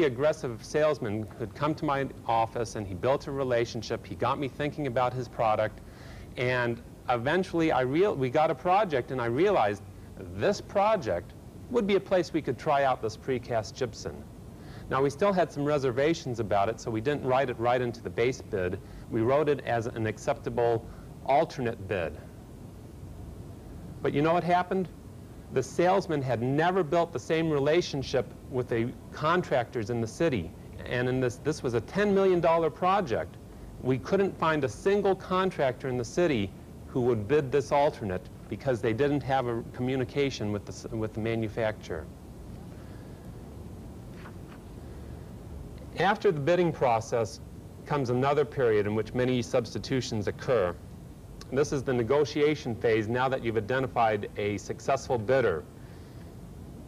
aggressive salesman who'd come to my office, and he built a relationship. He got me thinking about his product, and eventually we got a project, and I realized this project would be a place we could try out this precast gypsum. Now, we still had some reservations about it, so we didn't write it right into the base bid. We wrote it as an acceptable alternate bid. But you know what happened? The salesman had never built the same relationship with the contractors in the city. And in this was a $10 million project. We couldn't find a single contractor in the city who would bid this alternate because they didn't have a communication with the manufacturer. After the bidding process comes another period in which many substitutions occur. This is the negotiation phase now that you've identified a successful bidder.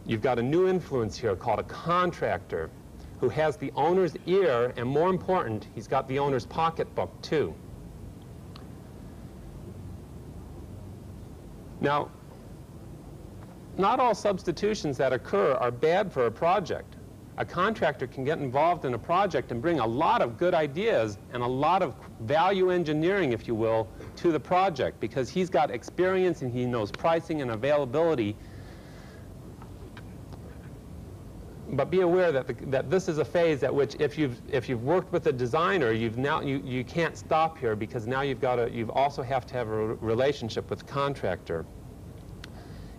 You've got a new influence here called a contractor who has the owner's ear, and more important, he's got the owner's pocketbook too. Now, not all substitutions that occur are bad for a project. A contractor can get involved in a project and bring a lot of good ideas and a lot of value engineering, if you will, to the project because he's got experience and he knows pricing and availability. But be aware that this is a phase at which if you've worked with a designer, you can't stop here because now you also have to have a relationship with the contractor.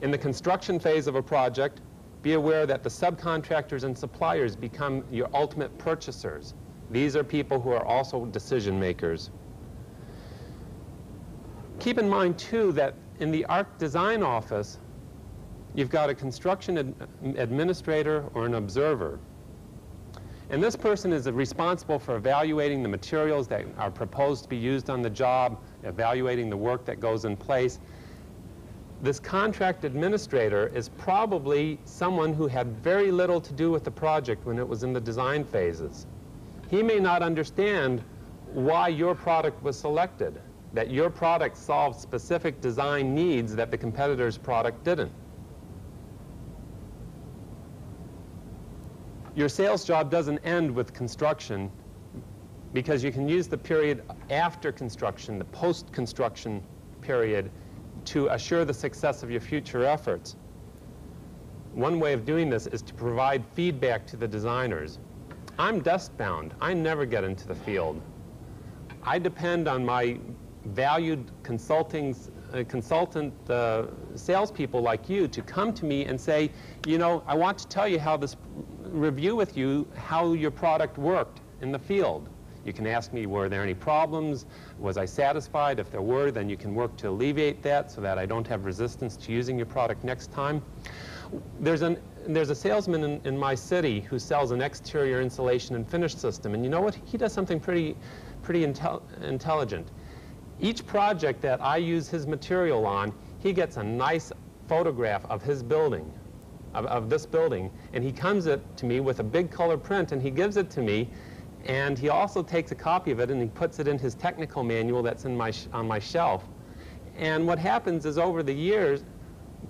In the construction phase of a project, be aware that the subcontractors and suppliers become your ultimate purchasers. These are people who are also decision makers. Keep in mind, too, that in the ARC design office, you've got a construction administrator or an observer. And this person is responsible for evaluating the materials that are proposed to be used on the job, evaluating the work that goes in place. This contract administrator is probably someone who had very little to do with the project when it was in the design phases. He may not understand why your product was selected, that your product solved specific design needs that the competitor's product didn't. Your sales job doesn't end with construction because you can use the period after construction, the post-construction period, to assure the success of your future efforts. One way of doing this is to provide feedback to the designers. I'm desk-bound. I never get into the field. I depend on my valued consultant salespeople like you to come to me and say, you know, I want to tell you how this review with you how your product worked in the field. You can ask me, were there any problems? Was I satisfied? If there were, then you can work to alleviate that so that I don't have resistance to using your product next time. There's a salesman in my city who sells an exterior insulation and finish system, and you know what? He does something pretty intelligent. Each project that I use his material on, he gets a nice photograph of his building, of this building, and he comes to me with a big color print, and he gives it to me. And he also takes a copy of it and he puts it in his technical manual that's on my shelf. And what happens is over the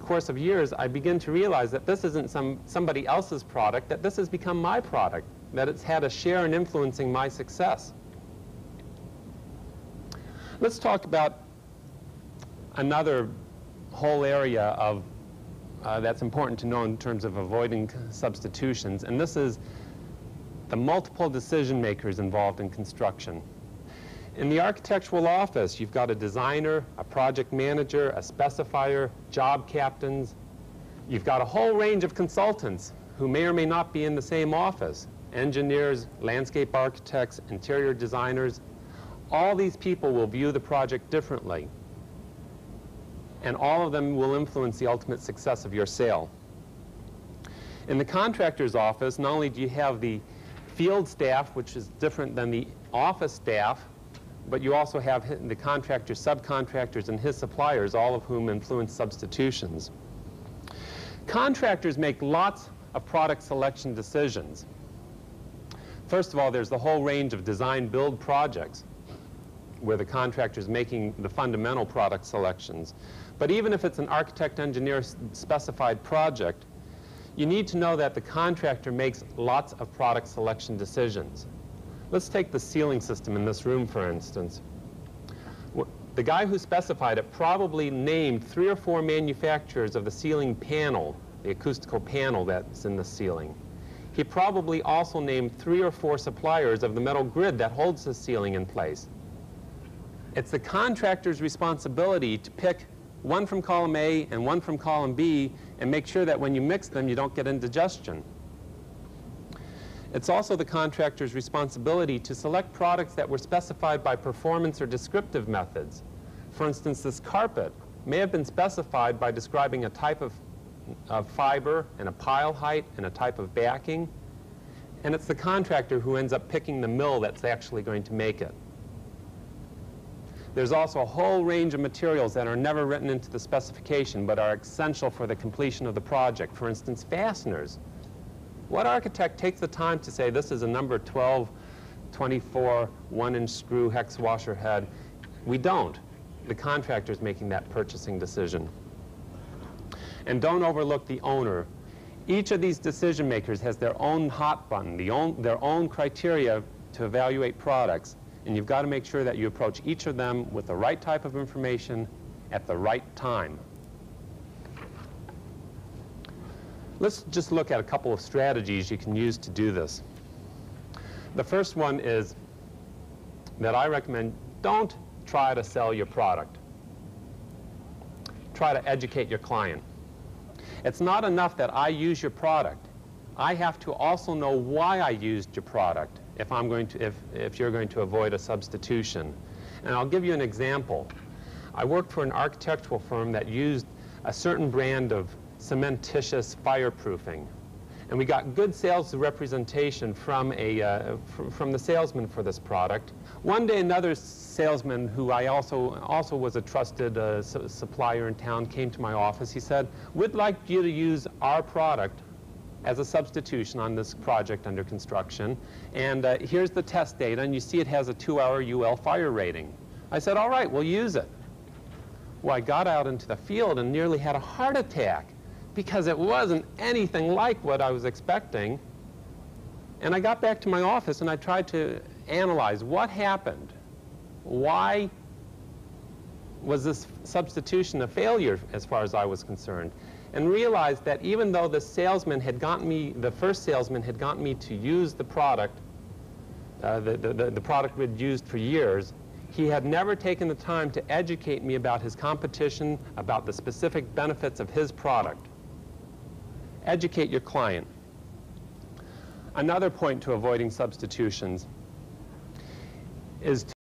course of years, I begin to realize that this isn't somebody else's product, that this has become my product, that it's had a share in influencing my success. Let's talk about another whole area of that's important to know in terms of avoiding substitutions, and this is the multiple decision makers involved in construction. In the architectural office, you've got a designer, a project manager, a specifier, job captains. You've got a whole range of consultants who may or may not be in the same office. Engineers, landscape architects, interior designers. All these people will view the project differently. And all of them will influence the ultimate success of your sale. In the contractor's office, not only do you have the field staff, which is different than the office staff, but you also have the contractors, subcontractors, and his suppliers, all of whom influence substitutions. Contractors make lots of product selection decisions. First of all, there's the whole range of design-build projects where the contractor's making the fundamental product selections. But even if it's an architect-engineer specified project, you need to know that the contractor makes lots of product selection decisions. Let's take the ceiling system in this room, for instance. The guy who specified it probably named 3 or 4 manufacturers of the ceiling panel, the acoustical panel that's in the ceiling. He probably also named 3 or 4 suppliers of the metal grid that holds the ceiling in place. It's the contractor's responsibility to pick one from column A and one from column B and make sure that when you mix them, you don't get indigestion. It's also the contractor's responsibility to select products that were specified by performance or descriptive methods. For instance, this carpet may have been specified by describing a type of fiber and a pile height and a type of backing. And it's the contractor who ends up picking the mill that's actually going to make it. There's also a whole range of materials that are never written into the specification but are essential for the completion of the project. For instance, fasteners. What architect takes the time to say this is a number 12, 24, 1-inch screw hex washer head? We don't. The contractor's making that purchasing decision. And don't overlook the owner. Each of these decision makers has their own hot button, their own criteria to evaluate products. And you've got to make sure that you approach each of them with the right type of information at the right time. Let's just look at a couple of strategies you can use to do this. The first one is that I recommend, don't try to sell your product. Try to educate your client. It's not enough that I use your product. I have to also know why I used your product if you're going to avoid a substitution. And I'll give you an example. I worked for an architectural firm that used a certain brand of cementitious fireproofing. And we got good sales representation from the salesman for this product. One day another salesman, who I also was a trusted supplier in town, came to my office. He said, "We'd like you to use our product as a substitution on this project under construction. And here's the test data, and you see it has a 2-hour UL fire rating." I said, "All right, we'll use it." Well, I got out into the field and nearly had a heart attack because it wasn't anything like what I was expecting. And I got back to my office and I tried to analyze what happened. Why was this substitution a failure as far as I was concerned? And realized that even though the salesman had gotten me, the first salesman had gotten me to use the product, the product we'd used for years, he had never taken the time to educate me about his competition, about the specific benefits of his product. Educate your client. Another point to avoiding substitutions is